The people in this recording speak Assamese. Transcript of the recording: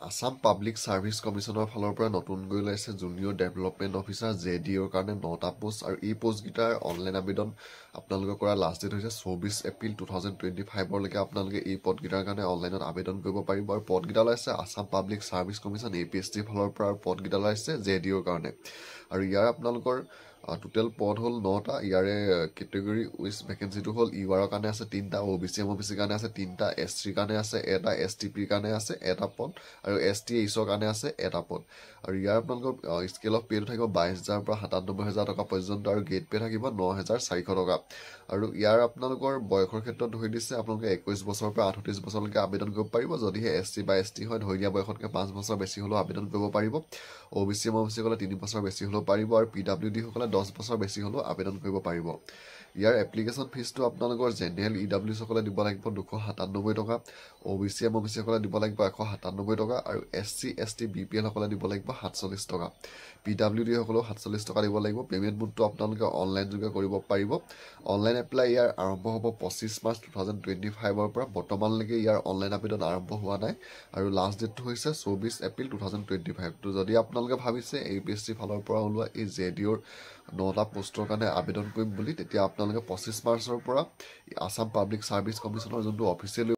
আসাম পাব্লিক সাৰ্ভিচ কমিশ্যনৰ ফালৰ পৰা নতুনকৈ ওলাইছে জুনিয়ৰ ডেভেলপমেণ্ট অফিচাৰ JDOৰ কাৰণে 9টা পোষ্ট আৰু এই পোষ্টকেইটাৰ অনলাইন আবেদন আপোনালোকে কৰা লাষ্ট ডেট হৈছে 24 এপ্ৰিল 2025লৈকে আপোনালোকে এই পদকেইটাৰ কাৰণে অনলাইনত আবেদন কৰিব পাৰিব আৰু পদকেইটা ওলাইছে আসাম পাব্লিক সাৰ্ভিচ কমিশ্যন APSCৰ ফালৰ পৰা আৰু পদকেইটা ওলাইছে JDOৰ কাৰণে আৰু ইয়াৰ আপোনালোকৰ টোটেল পদ হ'ল 9টা ইয়াৰে কেটেগৰী উইচ ভেকেঞ্চিটো হ'ল ইউআৰৰ কাৰণে আছে 3টা OBC MOBCৰ কাৰণে আছে 3টা SCৰ কাৰণে আছে এটা STPৰ কাৰণে আছে এটা পদ আৰু STHৰ কাৰণে আছে এটা পদ আৰু ইয়াৰ আপোনালোকৰ স্কেল অফ পেটো থাকিব 22,000 পৰা 97,000 টকা পৰ্যন্ত আৰু গেট পে থাকিব 9,400 টকা আৰু ইয়াৰ আপোনালোকৰ বয়সৰ ক্ষেত্ৰত ধৰি দিছে আপোনালোকে 21 বছৰৰ পৰা 38 বছৰলৈকে আবেদন কৰিব পাৰিব যদিহে SC বা ST হয় ধৰি দিয়া বয়সতকৈ 5 বছৰ বেছি হ'লেও আবেদন কৰিব পাৰিব OBC MOBC সকলে 3 বছৰ বেছি হ'লেও পাৰিব আৰু PWD সকলে 10 বছৰ বেছি হ'লেও আবেদন কৰিব পাৰিব ইয়াৰ এপ্লিকেশ্যন ফিজটো আপোনালোকৰ জেনেৰেল EWS সকলে দিব লাগিব 297 টকা OBC MOBC সকলে দিব লাগিব 197 টকা আৰু SC ST BPL সকলে দিব লাগিব 47 টকা PWD সকলেও 47 টকা দিব লাগিব পেমেণ্ট মোডটো আপোনালোকে অনলাইন যোগে কৰিব পাৰিব অনলাইন এপ্লাই ইয়াৰ আৰম্ভ হ'ব 25 মাৰ্চ 2025ৰ পৰা বৰ্তমানলৈকে ইয়াৰ অনলাইন আবেদন আৰম্ভ হোৱা নাই আৰু লাষ্ট ডেটটো হৈছে 24 এপ্ৰিল 2025 তো যদি আপোনালোকে ভাবিছে APSC ফালৰ পৰা ওলোৱা এই JDOৰ 9টা পোষ্টৰ কাৰণে আবেদন কৰিম বুলি তেতিয়া আপোনালোকে 25 মাৰ্চৰ পৰা আসাম পাব্লিক সাৰ্ভিচ কমিশ্যনৰ যোনটো অফিচিয়েল